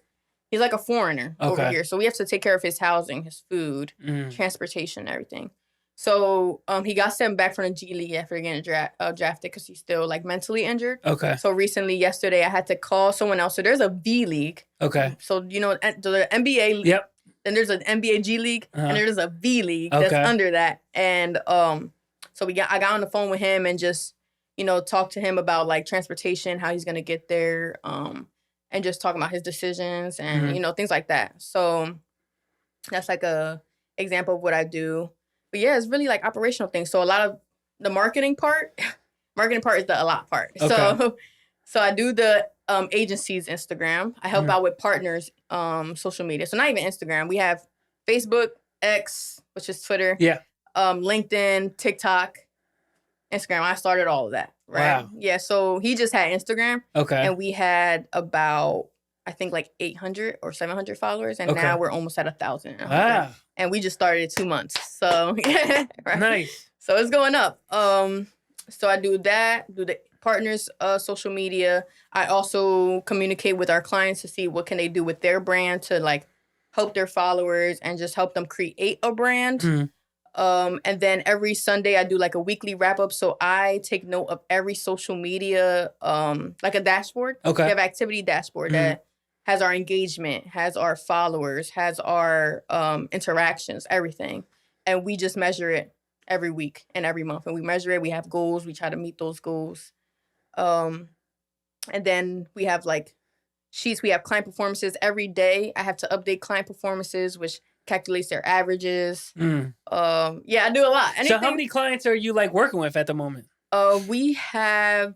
like a foreigner over here. So we have to take care of his housing, his food, transportation, everything. So he got sent back from the G League after getting drafted because he's still like mentally injured. Okay. So recently, yesterday, I had to call someone else. So there's a V League. Okay. So the NBA. Yep. Then there's an NBA G League, and there's a V League that's under that. And so I got on the phone with him and just talked to him about like transportation, how he's gonna get there, and just talking about his decisions and things like that. So that's like a example of what I do. But yeah, it's really like operational things. So a lot of the marketing part is the a lot part. Okay. So I do the agency's Instagram. I help out with partners social media. So not even Instagram. We have Facebook, X, which is Twitter. Yeah. LinkedIn, TikTok, Instagram. I started all of that. Right. Wow. Yeah. So he just had Instagram. Okay. And we had about, I think like 800 or 700 followers. And now we're almost at 1,000. Wow. And we just started 2 months. So yeah. Right? Nice. So it's going up. So I do that, do the partners social media. I also communicate with our clients to see what can they do with their brand to like help their followers and just help them create a brand. And then every Sunday I do like a weekly wrap up. So I take note of every social media, like a dashboard. Okay. We have activity dashboard that has our engagement, has our followers, has our interactions, everything. And we just measure it every week and every month. And we measure it. We have goals. We try to meet those goals. And then we have like sheets. We have client performances every day. I have to update client performances, which calculates their averages. Yeah, I do a lot. So how many clients are you like working with at the moment? We have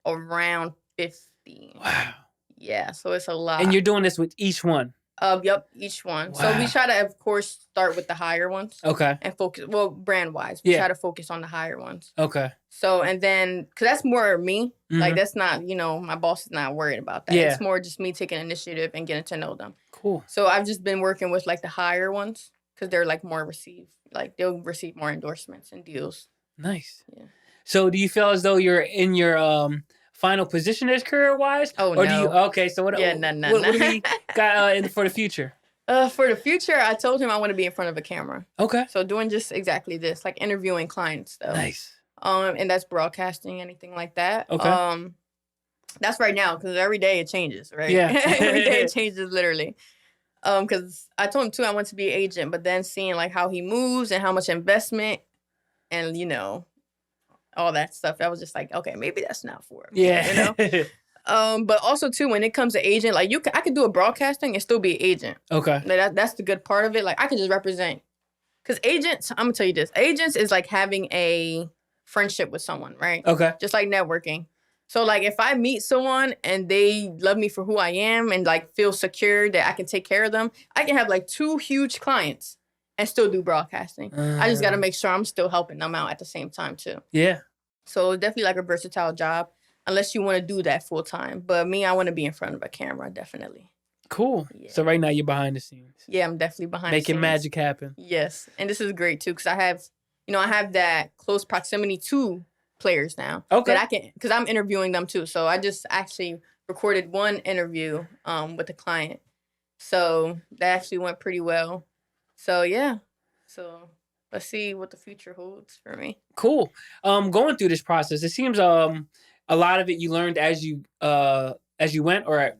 around 50. Wow. Yeah, so it's a lot. And you're doing this with each one? Yep, each one. Wow. So we try to, of course, start with the higher ones. Okay. And focus, well, brand-wise. We try to focus on the higher ones. Okay. So, and then, because that's more me. Like, that's not, my boss is not worried about that. Yeah. It's more just me taking initiative and getting to know them. Cool. So I've just been working with, like, the higher ones because they're, like, more received. Like, they'll receive more endorsements and deals. Nice. Yeah. So do you feel as though you're in your final position as career-wise? Oh, or no. Do you, okay, so what do we got for the future? For the future, I told him I want to be in front of a camera. Okay. So doing just exactly this, like interviewing clients, though. Nice. And that's broadcasting, anything like that. Okay. That's right now, because every day it changes, right? Yeah. Every day it changes, literally. Because I told him, too, I want to be an agent, but then seeing, like, how he moves and how much investment and, all that stuff. I was just like, okay, maybe that's not for him. Yeah. But also too, when it comes to agent, like I could do a broadcasting and still be an agent. Okay. Like that's the good part of it. Like I could just represent. Because agents, I'm gonna tell you this. Agents is like having a friendship with someone, right? Okay. Just like networking. So like if I meet someone and they love me for who I am and like feel secure that I can take care of them, I can have like 2 huge clients and still do broadcasting. I just got to make sure I'm still helping them out at the same time, too. Yeah. So definitely like a versatile job, unless you want to do that full time. But me, I want to be in front of a camera, definitely. Cool. Yeah. So right now you're behind the scenes. Yeah, I'm definitely behind the scenes. Making magic happen. Yes. And this is great, too, because I have that close proximity to players now. Okay. That I can, because I'm interviewing them, too. So I just actually recorded one interview with a client. So that actually went pretty well. So, yeah. So, let's see what the future holds for me. Cool. Going through this process, it seems a lot of it you learned as you went or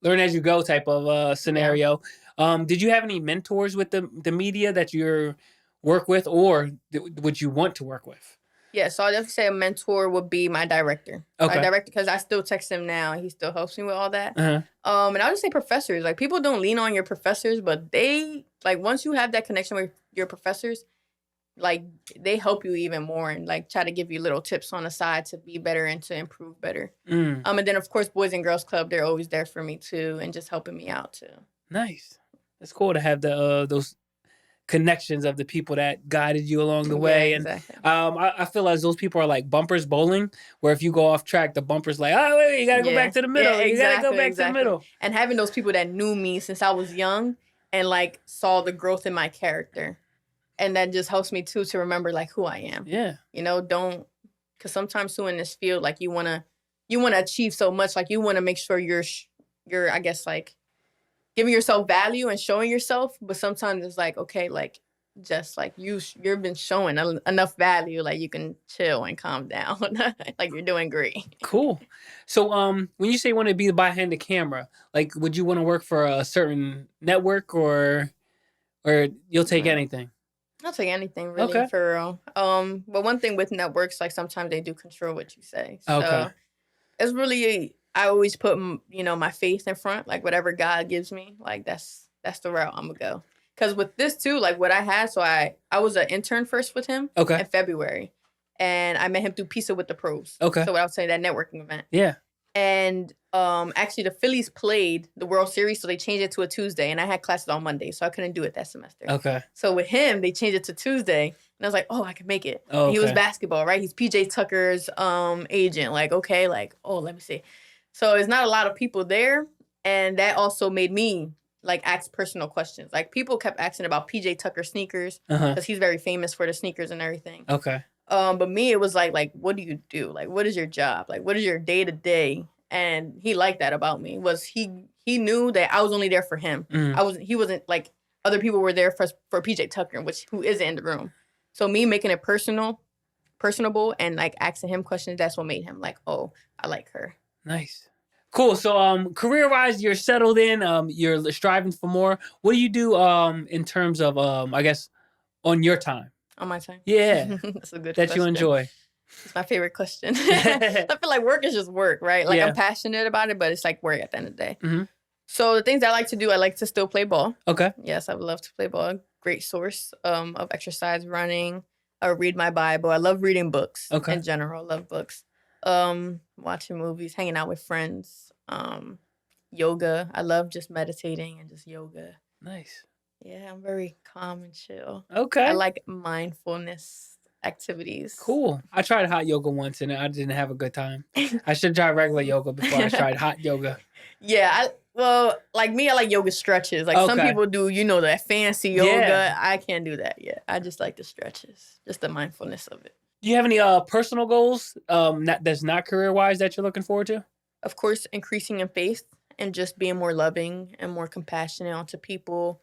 learn as you go type of scenario. Yeah. Did you have any mentors with the media that you work with or would you want to work with? Yeah, so I'd definitely say a mentor would be my director. Okay. My director, because I still text him now. And he still helps me with all that. Uh-huh. And I would just say professors. Like, people don't lean on your professors, but they, like, once you have that connection with your professors, like, they help you even more and, like, try to give you little tips on the side to be better and to improve better. And then, of course, Boys and Girls Club, they're always there for me, too, and just helping me out, too. Nice. It's cool to have those connections of the people that guided you along the way. Yeah, And exactly. I feel as those people are like bumpers bowling, where if you go off track, the bumper's like, oh, wait, you got to go back to the middle. Yeah, You got to go exactly, back to the exactly. middle. And having those people that knew me since I was young and like saw the growth in my character. And that just helps me too to remember like who I am. Yeah. You know, because sometimes too in this field, like you wanna achieve so much, like you wanna make sure you're I guess like giving yourself value and showing yourself. But sometimes it's like, okay, like just like you've been showing enough value, like you can chill and calm down, like you're doing great. Cool. So, when you say you want to be behind the camera, like, would you want to work for a certain network or you'll take anything? I'll take anything really, Okay. for real. But one thing with networks, like sometimes they do control what you say. So Okay. it's really, I always put my faith in front, like whatever God gives me, like that's the route I'm gonna go. Because with this too, like what I had, so I was an intern first with him Okay. in February, and I met him through Pizza with the Pros. Okay. So what I would say, that networking event. Yeah. And actually the Phillies played the World Series, so they changed it to a Tuesday, and I had classes on Monday, so I couldn't do it that semester. Okay. So with him, they changed it to Tuesday, and I was like, oh, I can make it. Oh, And he was okay. basketball, right? He's PJ Tucker's agent. Like, okay, like, oh, let me see. So there's not a lot of people there, and that also made me like ask personal questions. Like people kept asking about PJ Tucker sneakers because he's very famous for the sneakers and everything. Okay. But me, it was like, what do you do? Like, what is your job? Like, what is your day to day? And he liked that about me. Was he knew that I was only there for him. He wasn't like other people were there for PJ Tucker, who isn't in the room. So me making it personable, and like asking him questions, that's what made him like, oh, I like her. Nice. Cool. So, career-wise, you're settled in. You're striving for more. What do you do in terms of I guess on your time? On my time? Yeah. That's a good that question. you enjoy. It's my favorite question. I feel like work is just work, right? Like Yeah. I'm passionate about it, but it's like work at the end of the day. Mm-hmm. So the things I like to do, I like to still play ball. Okay. Yes, I would love to play ball. Great source of exercise, running. I read my Bible. I love reading books. Okay. In general, love books. Watching movies, hanging out with friends. Yoga. I love just meditating and just yoga. Nice. Yeah, I'm very calm and chill. Okay. I like mindfulness activities. Cool. I tried hot yoga once and I didn't have a good time. I should try regular yoga before I tried hot yoga. Yeah, like me, I like yoga stretches. Like some Okay. people do, that fancy yoga. Yeah. I can't do that yet. I just like the stretches, just the mindfulness of it. Do you have any personal goals that's not career-wise that you're looking forward to? Of course, increasing in faith and just being more loving and more compassionate onto people,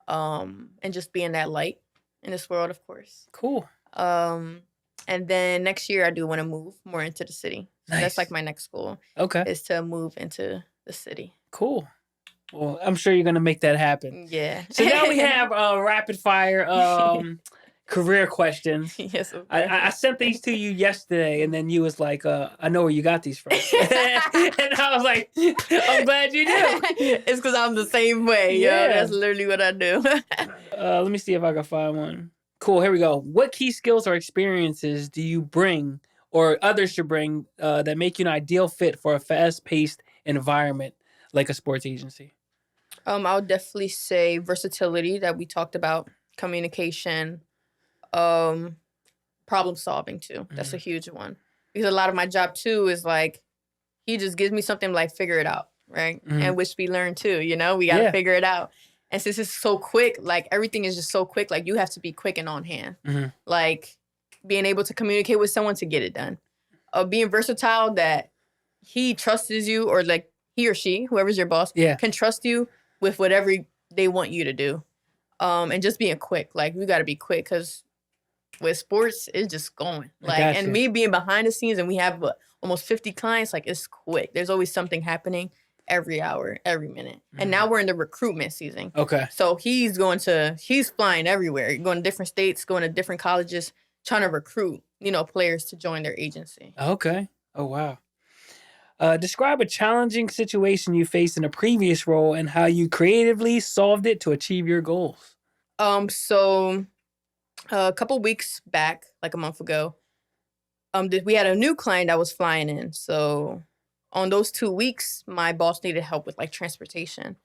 and just being that light in this world, of course. Cool. And then next year I do want to move more into the city. So Nice. that's like my next goal. Okay. Is to move into the city. Cool. Well, I'm sure you're gonna make that happen. Yeah. So now we have rapid fire career questions. Yes. Okay. I sent these to you yesterday, and then you was like, "I know where you got these from," and I was like, "I'm glad you do." It's because I'm the same way. Yeah. Yo. That's literally what I do. Let me see if I can find one. Cool. Here we go. What key skills or experiences do you bring, or others should bring, that make you an ideal fit for a fast-paced environment like a sports agency? I would definitely say versatility that we talked about, communication, problem solving too. That's a huge one. Because a lot of my job too is like, he just gives me something like figure it out, right? And which we learn too, we got to figure it out. And since it's so quick, like everything is just so quick, like you have to be quick and on hand. Like being able to communicate with someone to get it done. Being versatile, that he trusts you, or like he or she, whoever's your boss, can trust you with whatever they want you to do. And just being quick. Like we got to be quick, because with sports, it's just going. Like, and me being behind the scenes, and we have almost 50 clients, like it's quick. There's always something happening every hour, every minute. And now we're in the recruitment season. Okay. So he's flying everywhere, going to different states, going to different colleges, trying to recruit, players to join their agency. Okay. Oh, wow. Describe a challenging situation you faced in a previous role and how you creatively solved it to achieve your goals. So a couple weeks back, like a month ago, we had a new client that was flying in. So on those 2 weeks, my boss needed help with like transportation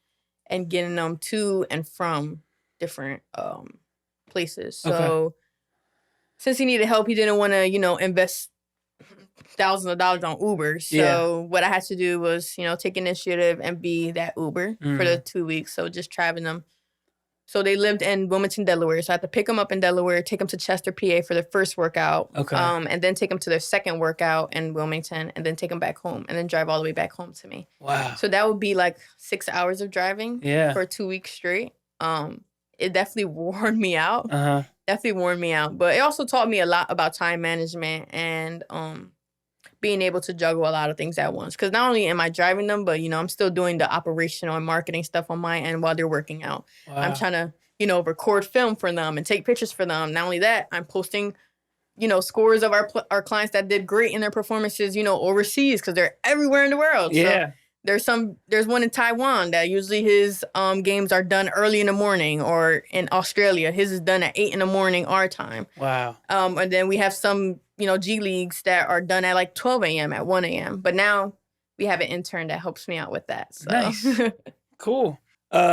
and getting them to and from different places. So since he needed help, he didn't want to, invest thousands of dollars on Uber. So what I had to do was, take initiative and be that Uber for the 2 weeks. So just traveling them. So they lived in Wilmington, Delaware. So I had to pick them up in Delaware, take them to Chester, PA for their first workout. And then take them to their second workout in Wilmington, and then take them back home, and then drive all the way back home to me. Wow. So that would be like 6 hours of driving for 2 weeks straight. It definitely wore me out. Definitely wore me out. But it also taught me a lot about time management and being able to juggle a lot of things at once. Because not only am I driving them, but, I'm still doing the operational and marketing stuff on my end while they're working out. Wow. I'm trying to, record film for them and take pictures for them. Not only that, I'm posting, scores of our clients that did great in their performances, overseas, because they're everywhere in the world. Yeah. So there's one in Taiwan that usually his games are done early in the morning, or in Australia, his is done at 8 in the morning our time. Wow. And then we have some, G leagues that are done at like 12 a.m. at 1 a.m. But now we have an intern that helps me out with that. So. Nice. Cool.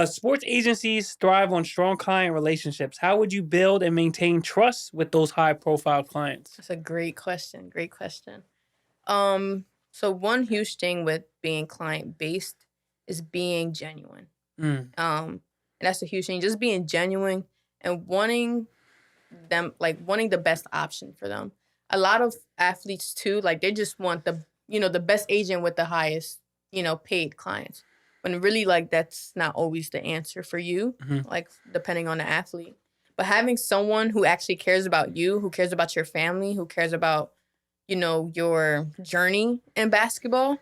Sports agencies thrive on strong client relationships. How would you build and maintain trust with those high-profile clients? That's a great question. Great question. So one huge thing with being client-based is being genuine. And that's a huge thing. Just being genuine and wanting the best option for them. A lot of athletes too, they just want the best agent with the highest, paid clients. When really, that's not always the answer for you, depending on the athlete. But having someone who actually cares about you, who cares about your family, who cares about, your journey in basketball.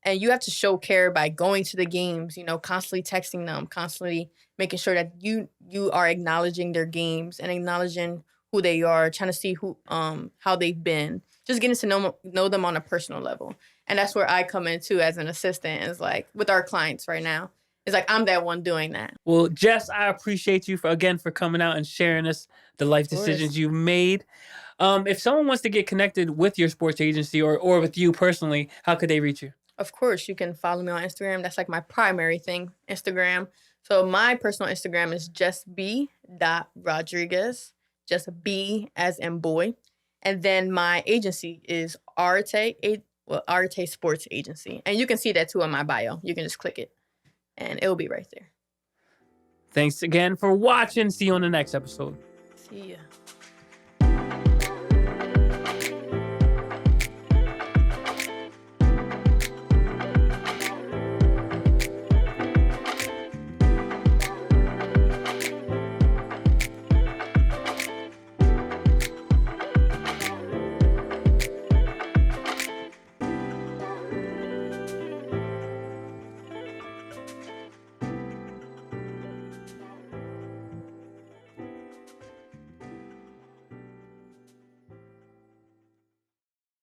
And you have to show care by going to the games, constantly texting them, constantly making sure that you are acknowledging their games and acknowledging who they are, trying to see how they've been, just getting to know them on a personal level. And that's where I come in too as an assistant, is with our clients right now. It's I'm that one doing that. Well, Jess, I appreciate you for coming out and sharing the life decisions you've made. If someone wants to get connected with your sports agency or with you personally, how could they reach you? Of course, you can follow me on Instagram. That's my primary thing, Instagram. So my personal Instagram is justb.rodriguez, just B as in boy. And then my agency is Arte Sports Agency. And you can see that too on my bio. You can just click it and it'll be right there. Thanks again for watching. See you on the next episode. See ya.